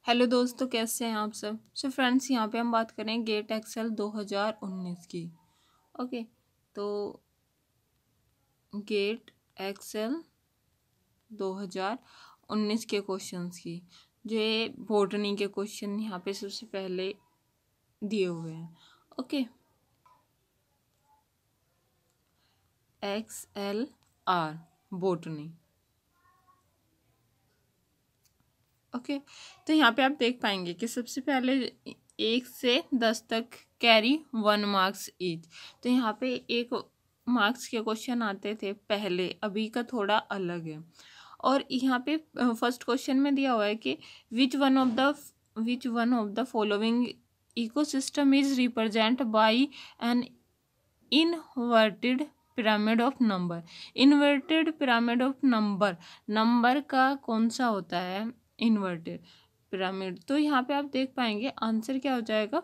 Hello दोस्तों, कैसे हैं आप सब। फ्रेंड्स, यहाँ पे हम बात करें गेट एक्सेल 2019 की। ओके, तो गेट एक्सेल 2019 के क्वेश्चंस की, जो ये बॉटनी के क्वेश्चन यहाँ पे सबसे पहले दिए हुए हैं। Okay, XLR botany. ओके, तो यहाँ पे आप देख पाएंगे कि सबसे पहले 1 से 10 तक कैरी 1 मार्क्स ईच। तो यहाँ पे 1 मार्क्स के क्वेश्चन आते थे पहले, अभी का थोड़ा अलग है। और यहाँ पे फर्स्ट क्वेश्चन में दिया हुआ है कि which one of the following ecosystem is represent by an inverted pyramid of number. Inverted pyramid of number का कौन सा होता है इन्वर्टेड पिरामिड। तो यहाँ पे आप देख पाएंगे आंसर क्या हो जाएगा,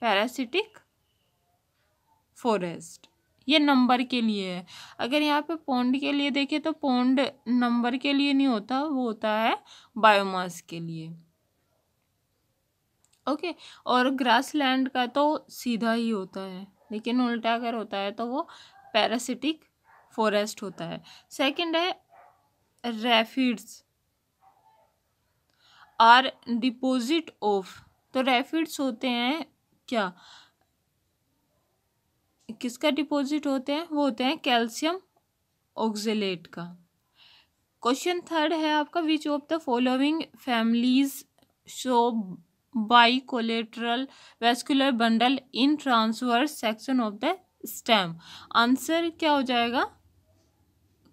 पैरासिटिक फॉरेस्ट। ये नंबर के लिए है। अगर यहाँ पे पौंड के लिए देखें तो पौंड नंबर के लिए नहीं होता, वो होता है बायोमास के लिए। ओके, और ग्रासलैंड का तो सीधा ही होता है, लेकिन उल्टा अगर होता है तो वो पैरासिटिक फॉरेस्ट होता है। सेकंड है रैफिड्स आर डिपोजिट ऑफ। तो रैफिड्स होते हैं क्या, किसका डिपॉजिट होते हैं, वो होते हैं कैल्शियम ऑक्जेलेट का। क्वेश्चन थर्ड है आपका, which of the following families show by collateral vascular bundle in transverse section of the stem. Answer क्या हो जाएगा,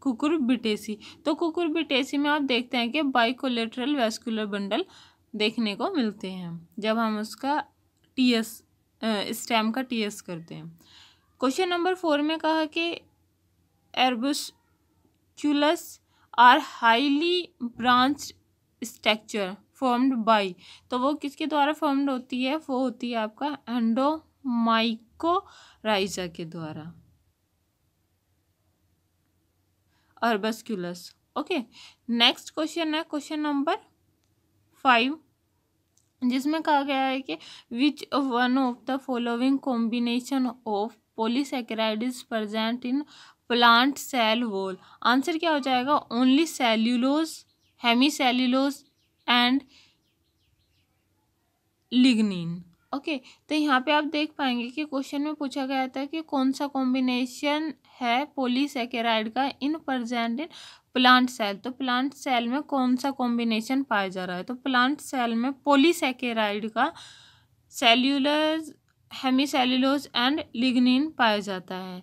कुकुरबिटेसी। तो कुकुरबिटेसी में आप देखते हैं कि बाइकोलेटरल वेस्कुलर बंडल देखने को मिलते हैं जब हम उसका टीएस स्टेम का टीएस करते हैं। क्वेश्चन नंबर 4 में कहा कि arbuscules are highly branched structure formed by. तो वो किसके द्वारा फॉर्म्ड होती है, वो होती है आपका एंडोमाइकोराइजा के द्वारा, अर्बस्क्यूलस। ओके, नेक्स्ट क्वेश्चन है क्वेश्चन नंबर 5, जिसमें कहा गया है कि which one of the following combination of polysaccharide is present in plant cell wall. Answer क्या हो जाएगा, only cellulose, hemicellulose and lignin. Okay, तो यहाँ पे आप देख पाएंगे कि क्वेश्चन में पूछा गया था कि कौन सा कॉम्बिनेशन है पॉलीसैकेराइड का in present in plant cell. तो प्लांट सेल में कौन सा कॉम्बिनेशन पाया जा रहा है, तो प्लांट सेल में पॉलीसैकेराइड का सेल्यूलर, हेमीसेल्यूलोज एंड लिग्निन पाया जाता है।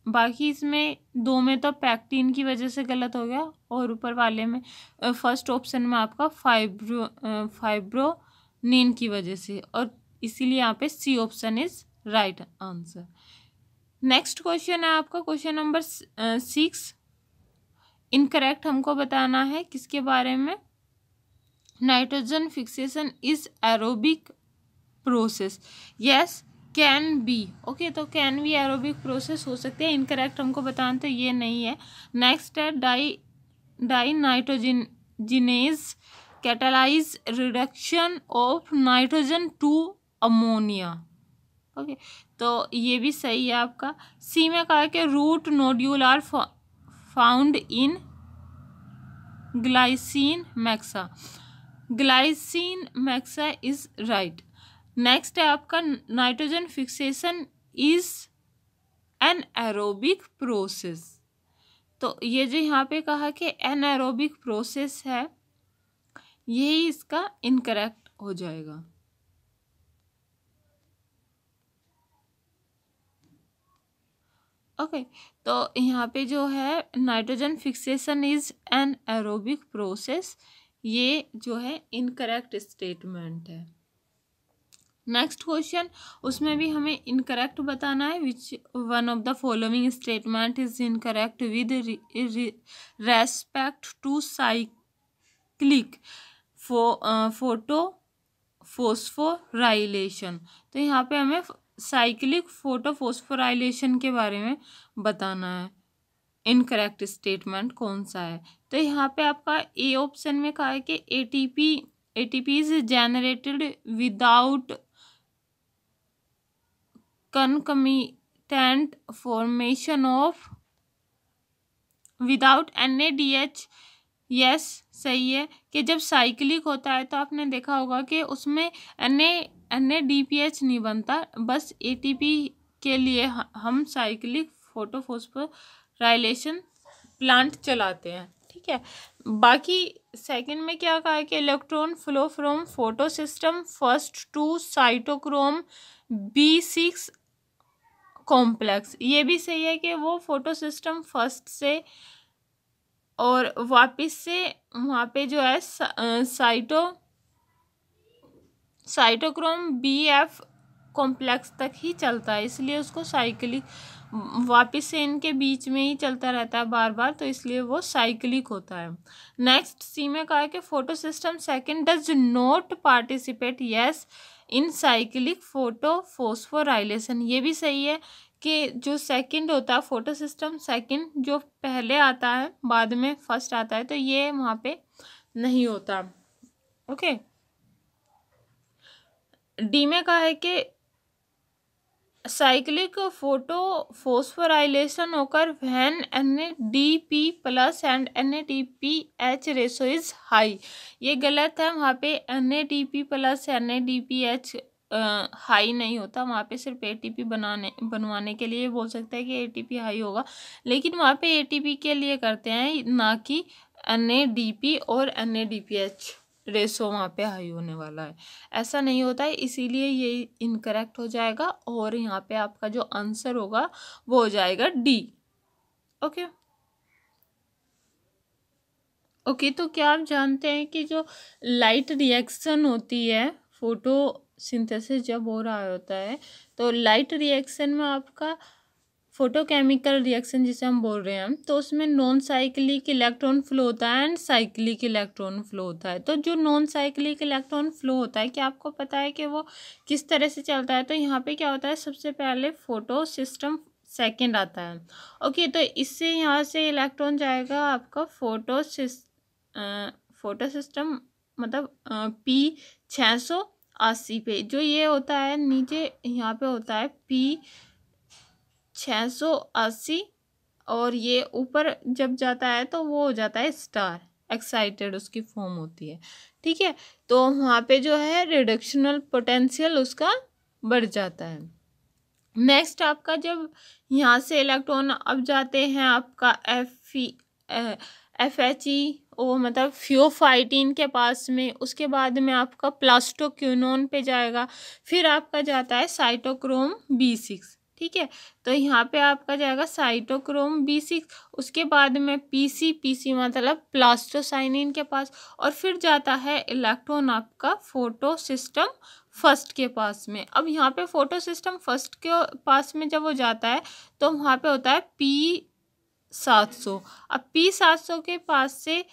बाकी इसमें 2 में तो पैक्टिन की वजह से गलत हो गया, और ऊपर वाले में फर्स्ट ऑप्शन में आपका फाइब्रोनिन की वजह से, और इसीलिए यहाँ पे C option is right answer. Next question है आपका क्वेश्चन नंबर 6। इनकरेक्ट हमको बताना है किसके बारे में, nitrogen fixation is aerobic process. Yes, can be. Okay, तो कैन बी एरोबिक प्रोसेस हो सकते हैं। इनकरेक्ट हमको बताना तो ये नहीं है। नेक्स्ट है dinitrogenase catalyse reduction of nitrogen to ammonia. Okay, तो ये भी सही है आपका। सी में कहा कि root nodule are found in Glycine max. Glycine max is right. Next है आपका, nitrogen fixation is an aerobic process. तो ये जो यहाँ पे कहा कि एन एरोबिक प्रोसेस है, यही इसका इनकरेक्ट हो जाएगा। ओके, तो यहाँ पे जो है nitrogen fixation is an aerobic process, ये जो है इनकरेक्ट स्टेटमेंट है। नेक्स्ट क्वेश्चन, उसमें भी हमें इनकरेक्ट बताना है, which one of the following statement is incorrect with respect to cyclic photophosphorylation. तो यहाँ पे हमें साइक्लिक फोटोफोस्फोराइलेशन के बारे में बताना है, इनकरेक्ट स्टेटमेंट कौन सा है। तो यहाँ पे आपका ए ऑप्शन में कहा है कि ATP ATP is generated without concomitant formation of without NADH। Yes, सही है कि जब साइक्लिक होता है तो आपने देखा होगा कि उसमें NADPH नहीं बनता, बस ATP के लिए हम साइक्लिक फोटोफॉस्फोराइलेशन प्लांट चलाते हैं। ठीक है, बाकी सेकंड में क्या कहा है कि electron flow from photo system first to cytochrome B6 complex. ये भी सही है कि वो फोटो सिस्टम फर्स्ट से और वापस से वहाँ पे जो है साइटोक्रोम BF कॉम्प्लेक्स तक ही चलता है, इसलिए उसको साइक्लिक, वापस से इनके बीच में ही चलता रहता है बार बार, तो इसलिए वो साइक्लिक होता है। नेक्स्ट सी में कहा है कि photo system second does not participate yes in cyclic photophosphorylation. ये भी सही है कि जो सेकंड होता है फोटो सिस्टम सेकंड, जो पहले आता है बाद में फर्स्ट आता है, तो ये वहाँ पे नहीं होता। ओके, डी में कहा है कि साइक्लिक फोटोफॉस्फोराइलेशन होकर when NADP plus and NADPH ratio is high. ये गलत है, वहाँ पे NADP प्लस NADPH हाई नहीं होता, वहाँ पे सिर्फ ATP बनवाने के लिए बोल सकते हैं कि ATP हाई होगा, लेकिन वहाँ पे ATP के लिए करते हैं, ना कि NADP और NADPH रेशो वहाँ पे हाई होने वाला है, ऐसा नहीं होता है, इसीलिए ये इनकरेक्ट हो जाएगा और यहाँ पे आपका जो आंसर होगा वो हो जाएगा डी। ओके ओके, तो क्या आप जानते हैं कि जो लाइट रिएक्शन होती है फोटोसिंथेसिस जब हो रहा होता है, तो लाइट रिएक्शन में आपका फोटोकेमिकल रिएक्शन जिसे हम बोल रहे हैं, तो उसमें नॉन साइक्लिक इलेक्ट्रॉन फ्लो होता है एंड साइक्लिक इलेक्ट्रॉन फ्लो होता है। तो जो नॉन साइक्लिक इलेक्ट्रॉन फ्लो होता है, क्या आपको पता है कि वो किस तरह से चलता है? तो यहाँ पे क्या होता है, सबसे पहले फोटो सिस्टम सेकेंड आता है। ओके, तो इससे यहाँ से इलेक्ट्रॉन जाएगा आपका फोटो सिस्टम मतलब P680 पे, जो ये होता है नीचे यहाँ पे होता है P680 और ये ऊपर जब जाता है तो वो हो जाता है स्टार एक्साइटेड, उसकी फॉर्म होती है। ठीक है, तो वहाँ पे जो है रिडक्शनल पोटेंशियल उसका बढ़ जाता है। नेक्स्ट आपका जब यहाँ से इलेक्ट्रॉन अब जाते हैं आपका FHEO मतलब फियोफाइटिन के पास में, उसके बाद में आपका प्लास्टोक्विनोन पे जाएगा, फिर आपका जाता है साइटोक्रोम B6। ठीक है, तो यहाँ पे आपका जाएगा साइटोक्रोम B6, उसके बाद में PC मतलब प्लास्टोसाइनिन के पास, और फिर जाता है इलेक्ट्रॉन आपका फोटो सिस्टम फर्स्ट के पास में। अब यहाँ पे फोटो सिस्टम फर्स्ट के पास में जब वो जाता है तो वहाँ पे होता है P700। अब P700 के पास से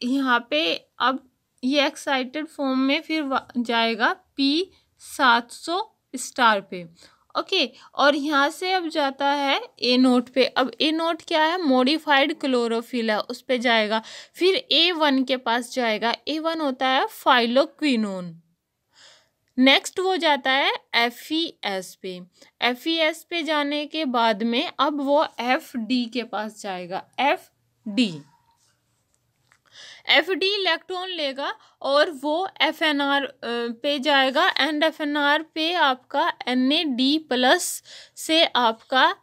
यहाँ पे अब ये एक्साइटेड फॉर्म में फिर जाएगा P700 स्टार पे। ओके, और यहाँ से अब जाता है A0 पे। अब A0 क्या है, मॉडिफाइड क्लोरोफिल है, उस पे जाएगा, फिर A1 के पास जाएगा, A1 होता है फाइलोक्विनोन। नेक्स्ट वो जाता है FES पे, FES पे जाने के बाद में अब वो FD के पास जाएगा, FD इलेक्ट्रॉन लेगा और वो FNR पे जाएगा, एंड FNR पे आपका NAD प्लस से आपका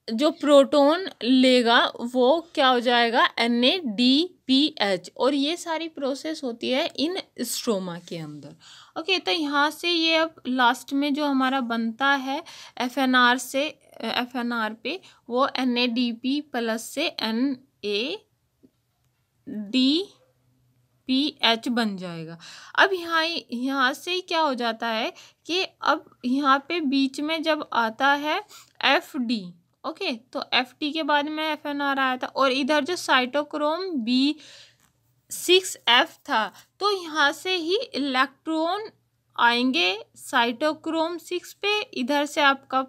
जो प्रोटॉन लेगा वो क्या हो जाएगा, NADPH, और ये सारी प्रोसेस होती है इन स्ट्रोमा के अंदर। ओके, तो यहाँ से ये अब लास्ट में जो हमारा बनता है FNR से FNR पे वो NADP प्लस से NADPH बन जाएगा। अब यहाँ से क्या हो जाता है कि अब यहाँ पे बीच में जब आता है FD, ओके, तो FD के बाद में FNR आया था, और इधर जो साइटोक्रोम B6F था, तो यहाँ से ही इलेक्ट्रॉन आएंगे साइटोक्रोम 6 पे, इधर से आपका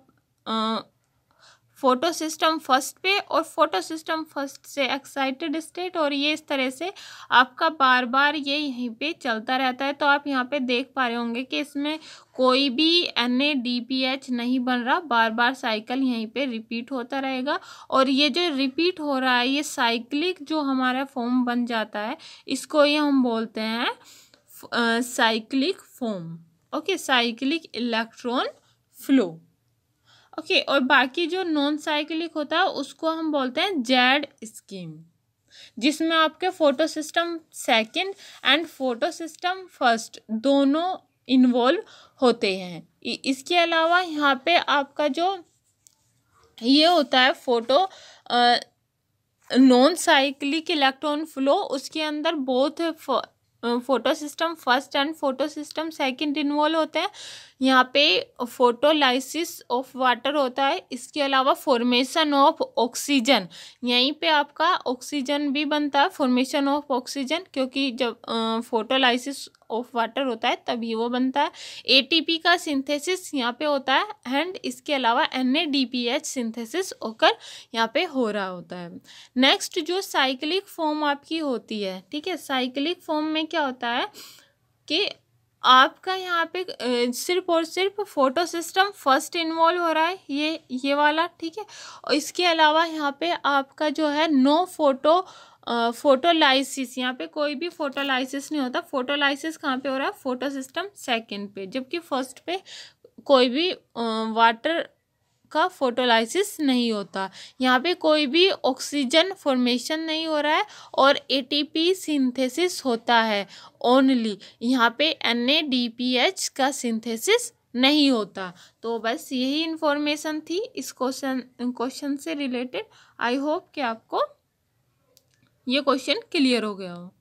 फोटो सिस्टम फर्स्ट पे और फोटो सिस्टम फर्स्ट से एक्साइटेड स्टेट, और ये इस तरह से आपका बार बार ये यहीं पे चलता रहता है। तो आप यहाँ पे देख पा रहे होंगे कि इसमें कोई भी NADPH नहीं बन रहा, बार बार साइकिल यहीं पे रिपीट होता रहेगा। और ये जो रिपीट हो रहा है, ये साइक्लिक जो हमारा फॉर्म बन जाता है, इसको ये हम बोलते हैं cyclic form. Okay, cyclic electron flow. Okay, और बाकी जो नॉन साइक्लिक होता है उसको हम बोलते हैं जेड स्कीम, जिसमें आपके photo system second and photo system first दोनों इन्वॉल्व होते हैं। इसके अलावा यहाँ पे आपका जो ये होता है photo non cyclic electron flow, उसके अंदर both photo system first and photo system second involve होते हैं। यहाँ पे फोटोलाइसिस ऑफ वाटर होता है, इसके अलावा फॉर्मेशन ऑफ ऑक्सीजन, यहीं पे आपका ऑक्सीजन भी बनता है, फॉर्मेशन ऑफ ऑक्सीजन, क्योंकि जब फोटोलाइसिस ऑफ वाटर होता है तभी वो बनता है। ATP का सिंथेसिस यहाँ पे होता है एंड इसके अलावा NADPH सिंथेसिस होकर यहाँ पे हो रहा होता है। नेक्स्ट जो साइक्लिक फॉर्म आपकी होती है, ठीक है, साइक्लिक फॉर्म में क्या होता है कि आपका यहाँ पे सिर्फ और सिर्फ फोटो सिस्टम फर्स्ट इन्वॉल्व हो रहा है, ये वाला, ठीक है। और इसके अलावा यहाँ पे आपका जो है नो फोटोलाइसिस, यहाँ पे कोई भी फोटोलाइसिस नहीं होता। फोटोलाइसिस कहाँ पे हो रहा है? फोटो सिस्टम सेकेंड पे, जबकि फर्स्ट पे कोई भी वाटर का फोटोलाइसिस नहीं होता। यहाँ पे कोई भी ऑक्सीजन फॉर्मेशन नहीं हो रहा है और ATP सिंथेसिस होता है ओनली। यहाँ पे NADPH का सिंथेसिस नहीं होता। तो बस यही इन्फॉर्मेशन थी इस क्वेश्चन से रिलेटेड। आई होप कि आपको ये क्वेश्चन क्लियर हो गया हो।